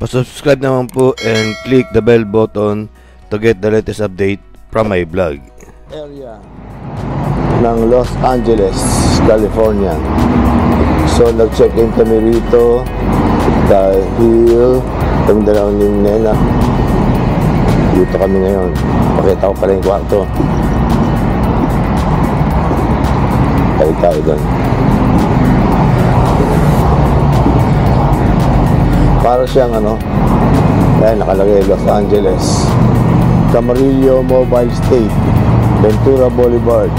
Pa-subscribe naman po and click the bell button to get the latest update from my vlog. Area ng Los Angeles, California. So nag-check-in kami rito dahil kami dalawang ni Nena. Dito kami ngayon. Pakita ko pala yung kwarto. Tayo doon. Para siyang ayan, nakalagay Los Angeles, Camarillo Mobile State, Ventura Boulevard.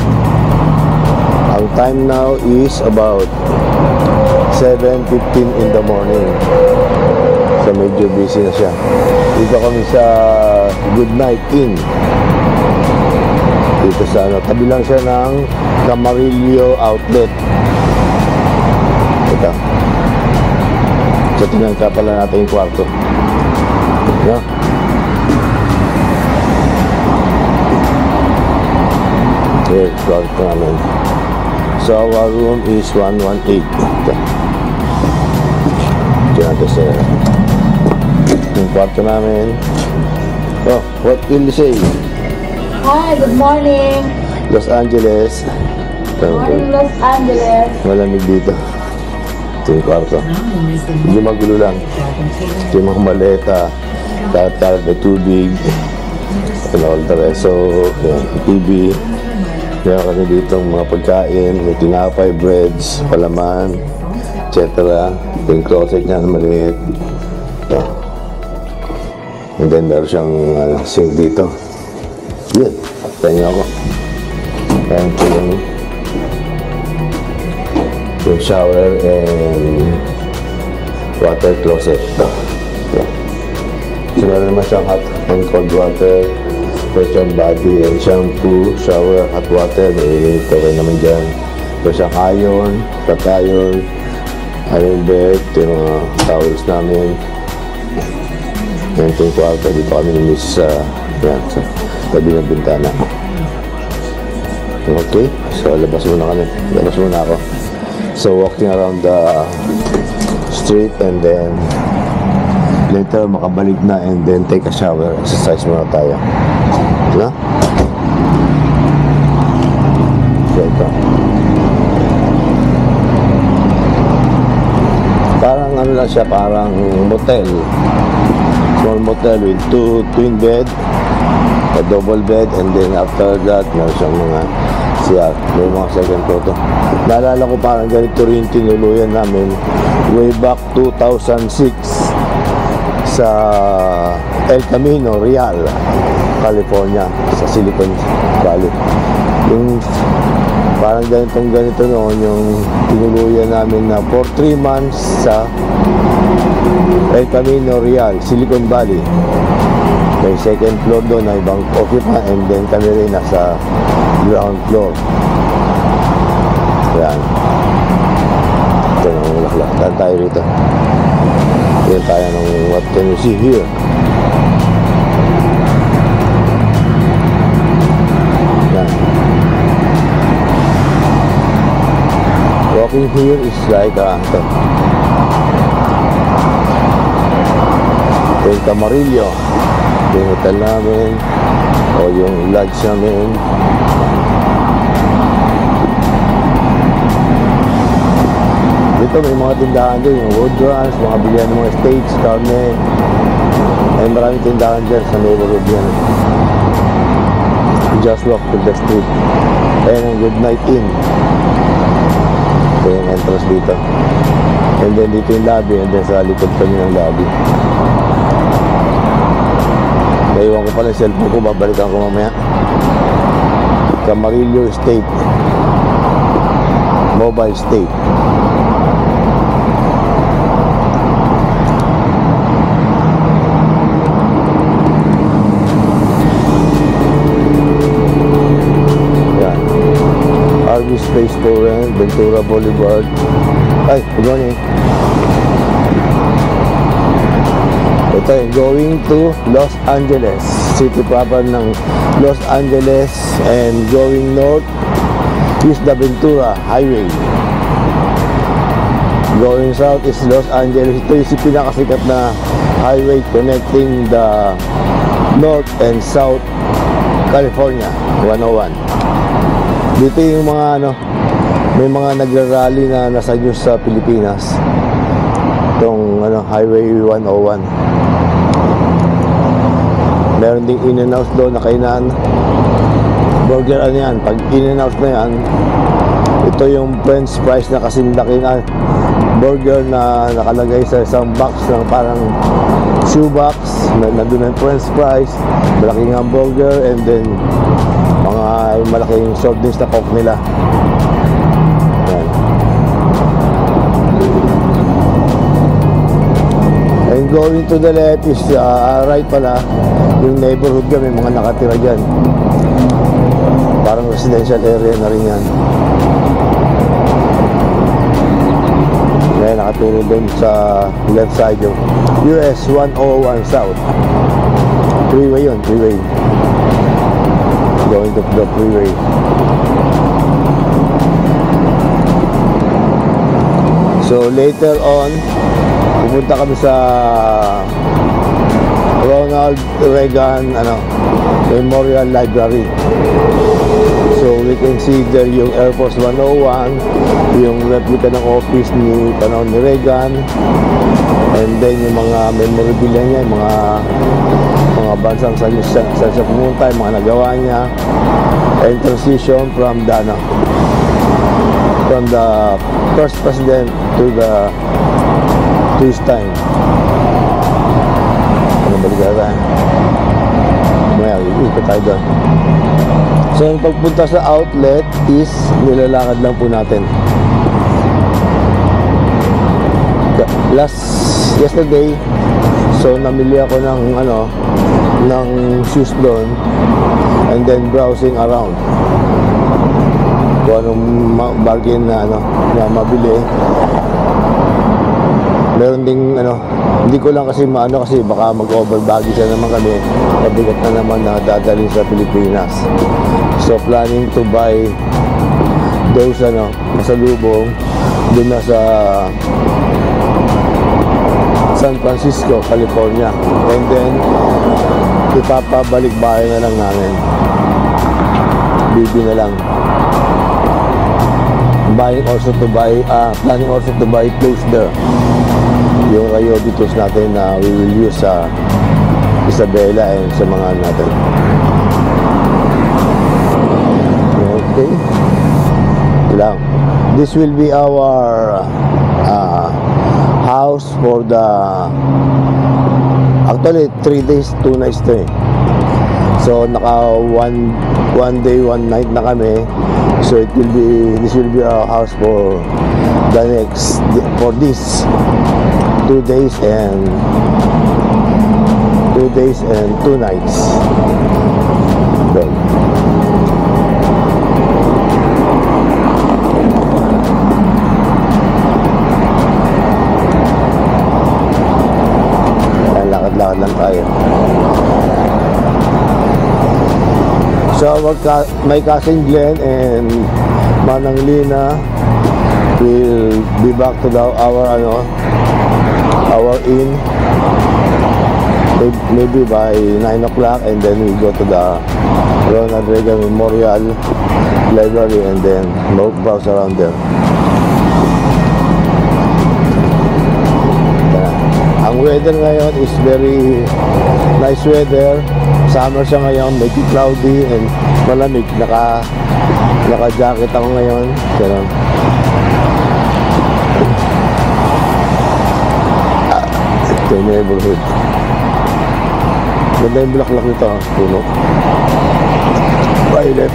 Ang time now is about 7:15 in the morning. So medyo busy na siya. Dito kami sa Goodnight Inn. Dito sa tabi lang siya ng Camarillo Outlet. Ito. So tingnan ka pala natin yung kwarto. No? Here, kwarto namin. So our room is 118. Ito. Diyan natin sa yung kwarto namin. Oh, what will you say? Hi, good morning. Los Angeles. Morning, Los Angeles. Malamig dito. Ito yung kwarto. Hindi magulo lang. Ito yung mga maleta. Kalat-kalat na tubig. And all the rest. So, yan. TV. Meron kami dito mga pagkain. May tinapay, breads, palaman, etc. Ito yung closet niya na maliit. Ito. And then meron siyang sink dito. Yan. Tayo niyo ako. Ayan ito yung shower and water closet. Yeah. So meron naman siyang hot and cold water, fresh and body and shampoo, shower, hot water, may okay naman dyan. Meron siyang iron, flat iron bed, ito yung mga towels namin. Yan ito yung kwarto, dito kami numis sa tabi ng bintana. Okay, so labas muna kami. Labas muna ako. So walking around the street and then later makabalik na and then take a shower. Exercise muna tayo. No? So ito. Parang lang siya, parang motel. Small motel with two twin bed, a double bed, and then after that meron siyang mga CR, may mga second floor to. Naalala ko parang ganito rin tinuluyan namin way back 2006 sa El Camino, Real, California, sa Silicon Valley. Yung parang ganito noon yung tinuluyan namin na for 3 months sa El Camino, Real, Silicon Valley. May second floor doon na ibang occupant and then kami rin nasa ground floor. Yan. Ito na ang laklak. Saan tayo rito? Yan tayo ng what can you see here? Yan. Walking here is like ito yung Camarillo. Yung hotel namin o yung lodge namin. Dito may mga tindahan doon, yung wood runs, mga bilihan ng mga steaks, karne. Ay maraming tindahan dyan sa neighborhood yan. Just walk to the street. Ayan ang Goodnight Inn. Ito yung entrance dito. And then dito yung lobby, and then sa likod kami ng lobby. Naiwan ko pala yung cellphone ko, babalikan ko mamaya. Camarillo State Mobile State. Yan. RV Space for Rent, Ventura Boulevard. Ay, good morning. Ito yung going to Los Angeles, city proper ng Los Angeles, and going north is the Ventura Highway. Going south is Los Angeles. Ito yung pinakasikat na highway connecting the North and South California 101. Dito yung mga may mga nagrarally na nasa news sa Pilipinas. Itong Highway 101. Meron ding In-N-Out doon na kainan. Burger yan. Pag In-N-Out na yan, ito yung French fries na kasing laki na burger na nakalagay sa isang box ng parang shoebox. Nandun ang French fries, malaking hamburger, and then mga malaking soft drinks na coke nila. Yan. And going to the left is right pala yung neighborhood kami, mga nakatira dyan. Parang residential area na rin yan. Ngayon nakaturo doon sa left side yung US 101 South. Freeway yun, freeway. Going to the freeway. So later on, pupunta kami sa Ronald Reagan Memorial Library. So we can see there yung Air Force 101, yung replica ng office ni panahon ni Reagan, and then yung mga memorabilia niya, yung mga bansang saan siya pumunta, yung mga nagawa niya, and transition from the first president to his time. Balikan. Maya, ikot tayo doon. So yung pagpunta sa outlet is nilalakad lang po natin. Yesterday, so namili ako ng shoes doon, and then browsing around kung anong bargain na mabili. Meron ding hindi ko lang kasi kasi baka mag-over baggage na naman kami, mabigat na naman na dadalhin sa Pilipinas. So planning to buy those masalubong doon na sa San Francisco, California, and then ipapabalik bahay na lang namin. Bibi na lang. Planning also to buy clothes there. Yung Rayobitos natin na we will use sa Isabela and sa mga natin. Okay. Lang. This will be our house for the actually 3 days 2 nights to eh. So naka one day 1 night na kami. So this will be our house for this 2 days and 2 nights. Okay. Lakad-lakad lang tayo. So my cousin Glenn and Manang Lina will be back to our inn maybe by 9 o'clock, and then we go to the Ronald Reagan Memorial Library and then browse around there. Ang weather ngayon is very nice weather. Summer siya ngayon, medyo cloudy and malamig. Naka-jacket ako ngayon. Ganun. Ito yung neighborhood. Ganda yung bulaklak nito, puno. Violet.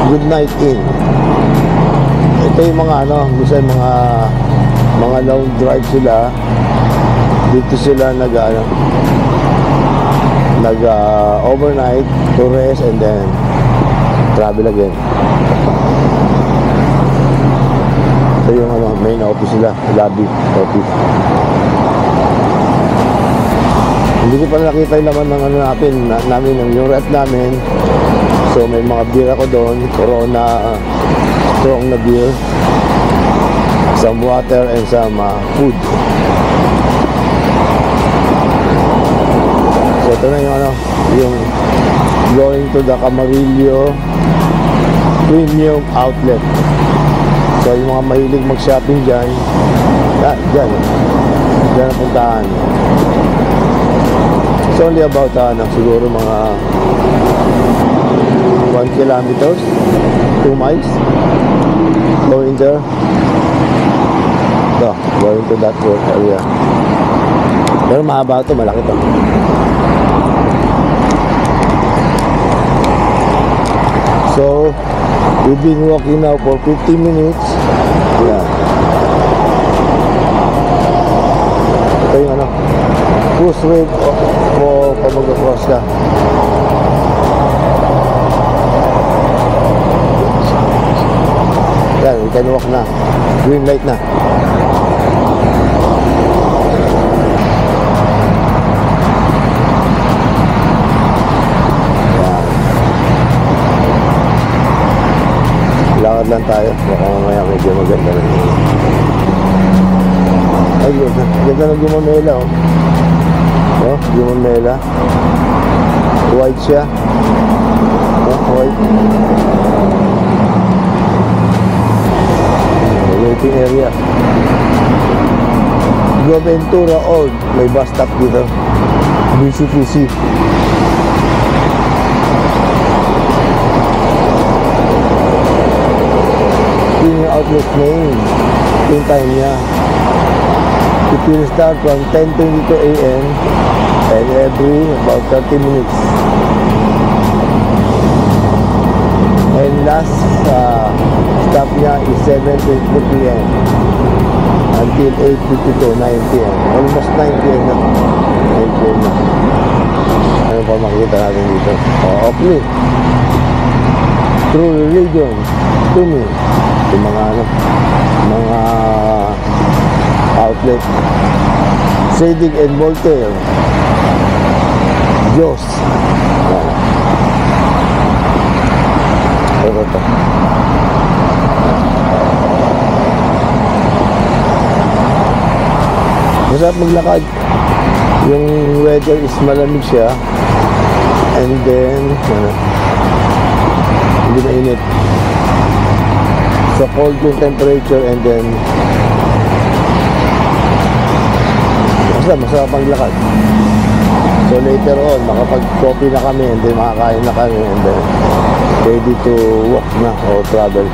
Good night inn. Ito yung mga minsan mga long drive sila. Dito sila nag overnight to rest and then travel again. So yung main office nila, lobby office. Hindi ko pa nakita yung laman ng namin, yung rep namin. So may mga beer ako doon, Corona, strong na beer, some water and some food. So ito na yung going to the Camarillo Premium Outlet. So yung mga mahilig mag-shopping dyan, dyan ang puntahan. It's only about siguro mga 1 kilometers, 2 miles. Going there. So, going to that area. Pero mahaba ito, malaki ito. So, we've been walking now for 50 minutes. Yeah. Ito yung cruise rate o pag mag-cross ka. Yan, we can walk na. Green light na. Lakad lang tayo. Baka mamaya medyo maganda na. Ay, ganda ng Gumamela, oh. Oh, Gumamela. White siya. Oh, white. Waiting area. Ventura Old. May bus stop dito. BCTC. Yung outlet name. Yung time niya. It will start from 10:22 a.m. and every about 30 minutes. And last stop niya is 7:22 p.m. until 8:52, 9 p.m. Almost 9 p.m. na. 9 p.m. na. Ano pa makikita natin dito? Oakley. True religion to me. Yung mga outlet. Zadig and Voltaire. Diyos. Ito. Masarap maglakad. Yung weather is malamig siya. And then, hindi mainit. So cold yung temperature and then masarap maglakad. So later on, makapag-coffee na kami and then makakain na kami and then ready to walk na or travel.